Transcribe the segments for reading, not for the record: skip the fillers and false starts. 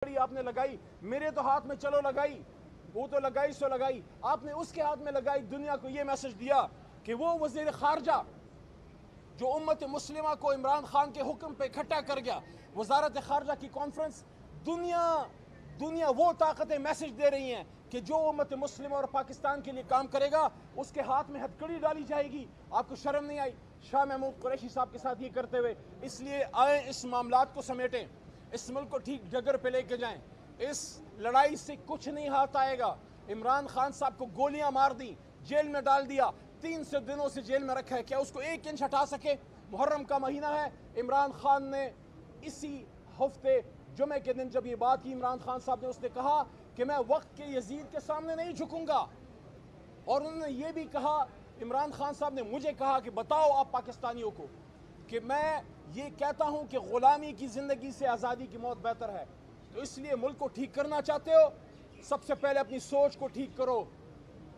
آپ نے لگائی، میرے تو ہاتھ میں چلو لگائی، وہ تو لگائی سو لگائی، آپ نے اس کے ہاتھ میں لگائی۔ دنیا کو یہ میسج دیا کہ وہ وزیر خارجہ جو امت مسلمہ کو عمران خان کے حکم پہ اکٹھا کر گیا، وزارت خارجہ کی کانفرنس، دنیا وہ طاقتیں میسج دے رہی ہیں کہ جو امت مسلمہ اور پاکستان کے لیے کام کرے گا اس کے ہاتھ میں ہتھ کڑی ڈالی جائے گی۔ آپ کو شرم نہیں آئی شاہ محمود قریشی صاحب کے ساتھ یہ کرتے ہوئے؟ اس لیے آئیں اس معاملات کو سمیٹیں، اس ملک کو ٹھیک جگر پہ لے کے جائیں۔ اس لڑائی سے کچھ نہیں ہاتھ آئے گا۔ عمران خان صاحب کو گولیاں مار دیں، جیل میں ڈال دیا، 300 دنوں سے جیل میں رکھا ہے، کیا اس کو 1 انچ ہٹا سکے؟ محرم کا مہینہ ہے، عمران خان نے اسی ہفتے جمعہ کے دن جب یہ بات کی، عمران خان صاحب نے اس نے کہا کہ میں وقت کے یزید کے سامنے نہیں جھکوں گا، اور انہوں نے یہ بھی کہا، عمران خان صاحب نے مجھے کہا کہ بتاؤ آپ پاکستانیوں کو کہ میں یہ کہتا ہوں کہ غلامی کی زندگی سے آزادی کی موت بہتر ہے۔ تو اس لیے ملک کو ٹھیک کرنا چاہتے ہو، سب سے پہلے اپنی سوچ کو ٹھیک کرو۔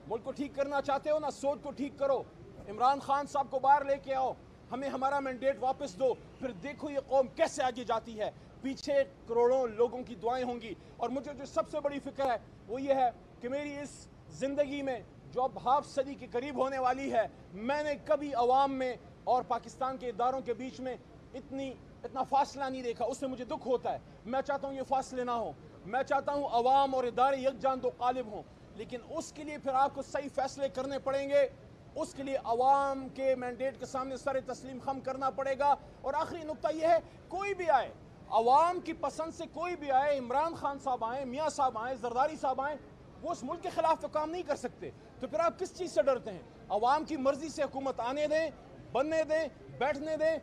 ملک کو ٹھیک کرنا چاہتے ہو نا، سوچ کو ٹھیک کرو۔ عمران خان صاحب کو باہر لے کے آؤ، ہمیں ہمارا مینڈیٹ واپس دو، پھر دیکھو یہ قوم کیسے آگے جاتی ہے۔ پیچھے کروڑوں لوگوں کی دعائیں ہوں گی، اور مجھے جو سب سے بڑی فکر ہے وہ یہ ہے کہ میری اس زندگی میں جو اب ہاف صدی کے قریب ہونے والی ہے، میں نے کبھی عوام میں اور پاکستان کے اداروں کے بیچ میں اتنا فاصلہ نہیں دیکھا۔ اس سے مجھے دکھ ہوتا ہے۔ میں چاہتا ہوں یہ فاصلے نہ ہوں، میں چاہتا ہوں عوام اور ادارے یکجان دو قالب ہوں، لیکن اس کے لیے پھر آپ کو صحیح فیصلے کرنے پڑیں گے۔ اس کے لیے عوام کے مینڈیٹ کے سامنے سر تسلیم خم کرنا پڑے گا۔ اور آخری نقطہ یہ ہے، کوئی بھی آئے، عوام کی پسند سے کوئی بھی آئے، عمران خان صاحب آئیں، میاں صاحب آئیں، زرداری صاحب آئیں، وہ اس ملک کے خلاف تو کام نہیں کر سکتے، تو پھر آپ کس چیز سے ڈرتے ہیں؟ عوام کی مرضی سے حکومت آنے دیں، بننے دیں، بیٹھنے دیں۔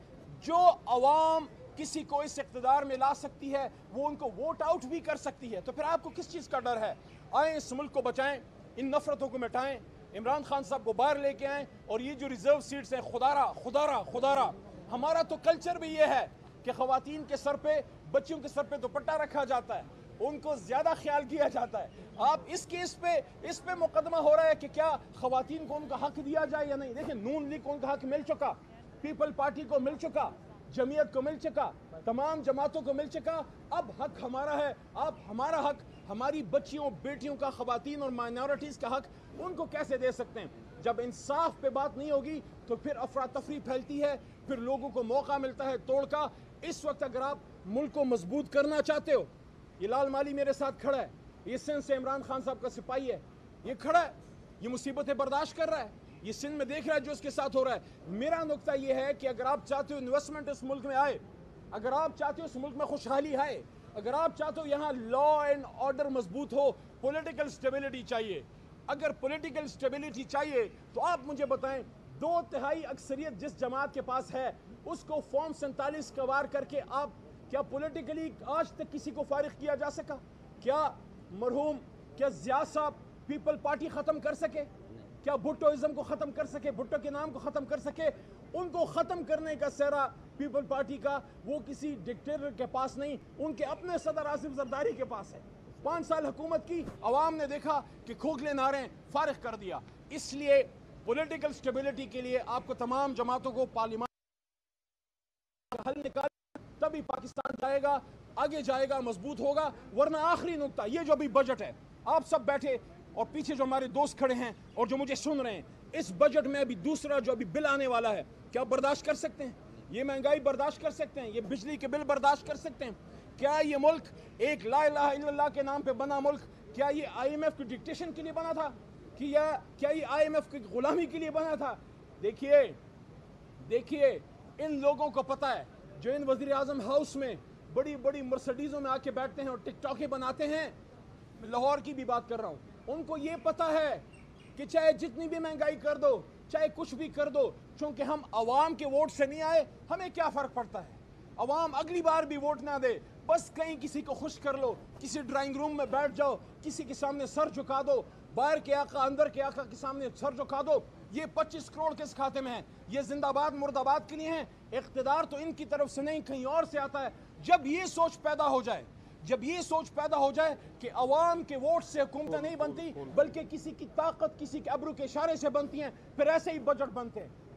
جو عوام کسی کو اس اقتدار میں لا سکتی ہے وہ ان کو ووٹ آؤٹ بھی کر سکتی ہے، تو پھر آپ کو کس چیز کا ڈر ہے؟ آئیں اس ملک کو بچائیں، ان نفرتوں کو مٹائیں، عمران خان صاحب کو باہر لے کے آئیں، اور یہ جو ریزرو سیٹس ہیں، خدارہ ہمارا تو کلچر بھی یہ ہے کہ خواتین کے سر پہ، بچیوں کے سر پہ دوپٹہ رکھا جاتا ہے، ان کو زیادہ خیال کیا جاتا ہے۔ آپ اس پہ مقدمہ ہو رہا ہے کہ کیا خواتین کو ان کا حق دیا جائے یا نہیں؟ دیکھیں، نون لیگ کو ان کا حق مل چکا، پیپل پارٹی کو مل چکا، جمعیت کو مل چکا، تمام جماعتوں کو مل چکا، اب حق ہمارا ہے۔ آپ ہمارا حق، ہماری بچیوں، بیٹیوں کا، خواتین اور مائنورٹیز کا حق ان کو کیسے دے سکتے ہیں؟ جب انصاف پہ بات نہیں ہوگی تو پھر افراتفری پھیلتی ہے، پھر لوگوں کو موقع ملتا ہے توڑ کا۔ اس وقت اگر آپ ملک کو مضبوط کرنا چاہتے ہو، یہ لال مالی میرے ساتھ کھڑا ہے، یہ سندھ سے عمران خان صاحب کا سپاہی ہے، یہ کھڑا ہے، یہ مصیبتیں برداشت کر رہا ہے، یہ سندھ میں دیکھ رہا ہے جو اس کے ساتھ ہو رہا ہے۔ میرا نقطہ یہ ہے کہ اگر آپ چاہتے ہو انویسٹمنٹ اس ملک میں آئے، اگر آپ چاہتے ہو اس ملک میں خوشحالی آئے، اگر آپ چاہتے ہو یہاں لا اینڈ آرڈر مضبوط ہو، پولیٹیکل سٹیبلٹی چاہیے، اگر پولیٹیکل سٹیبلٹی چاہیے تو آپ مجھے بتائیں، 2/3 اکثریت جس جماعت کے پاس ہے اس کو فارم 47 کا وار کر کے آپ کیا پولیٹیکلی آج تک کسی کو فارغ کیا جا سکا؟ کیا ضیاء صاحب پیپل پارٹی ختم کر سکے؟ کیا بھٹوازم کو ختم کر سکے؟ بھٹو کے نام کو ختم کر سکے؟ ان کو ختم کرنے کا سہرا پیپل پارٹی کا وہ کسی ڈکٹیٹر کے پاس نہیں، ان کے اپنے صدر آصف زرداری کے پاس ہے۔ 5 سال حکومت کی، عوام نے دیکھا کہ کھوکھلے نعرے فارغ کر دیا۔ اس لیے پولیٹیکل سٹیبلٹی کے لیے آپ کو تمام جماعتوں کو پارلیمان کا حل نکال، تبھی پاکستان جائے گا، آگے جائے گا، مضبوط ہوگا۔ ورنہ آخری نقطہ، یہ جو ابھی بجٹ ہے، آپ سب بیٹھے اور پیچھے جو ہمارے دوست کھڑے ہیں اور جو مجھے سن رہے ہیں، اس بجٹ میں ابھی دوسرا جو ابھی بل آنے والا ہے، کیا برداشت کر سکتے ہیں؟ یہ مہنگائی برداشت کر سکتے ہیں؟ یہ بجلی کے بل برداشت کر سکتے ہیں؟ کیا یہ ملک ایک لا الہ الا اللہ کے نام پہ بنا ملک، کیا یہ IMF کی ڈکٹیشن کے لیے بنا تھا؟ کیا یہ IMF کی غلامی کے لیے بنا تھا؟ دیکھیے ان لوگوں کو پتہ ہے جو ان وزیر اعظم ہاؤس میں بڑی بڑی مرسڈیزوں میں آ کے بیٹھتے ہیں اور ٹک ٹاکیں بناتے ہیں، میں لاہور کی بھی بات کر رہا ہوں، ان کو یہ پتہ ہے کہ چاہے جتنی بھی مہنگائی کر دو، چاہے کچھ بھی کر دو، چونکہ ہم عوام کے ووٹ سے نہیں آئے، ہمیں کیا فرق پڑتا ہے؟ عوام اگلی بار بھی ووٹ نہ دے، بس کہیں کسی کو خوش کر لو، کسی ڈرائنگ روم میں بیٹھ جاؤ، کسی کے سامنے سر جھکا دو، باہر کے آقا اندر کے آقا کے سامنے سر جھکا دو۔ یہ 25 کروڑ کس کھاتے میں ہیں؟ یہ زندہ باد مرد آباد کے لیے ہیں۔ اقتدار تو ان کی طرف سے نہیں، کہیں اور سے آتا ہے۔ جب یہ سوچ پیدا ہو جائے کہ عوام کے ووٹ سے حکومتیں نہیں بنتی بلکہ کسی کی طاقت، کسی کے ابرو کے اشارے سے بنتی ہیں، پھر ایسے ہی بجٹ بنتے ہیں۔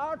8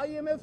IMF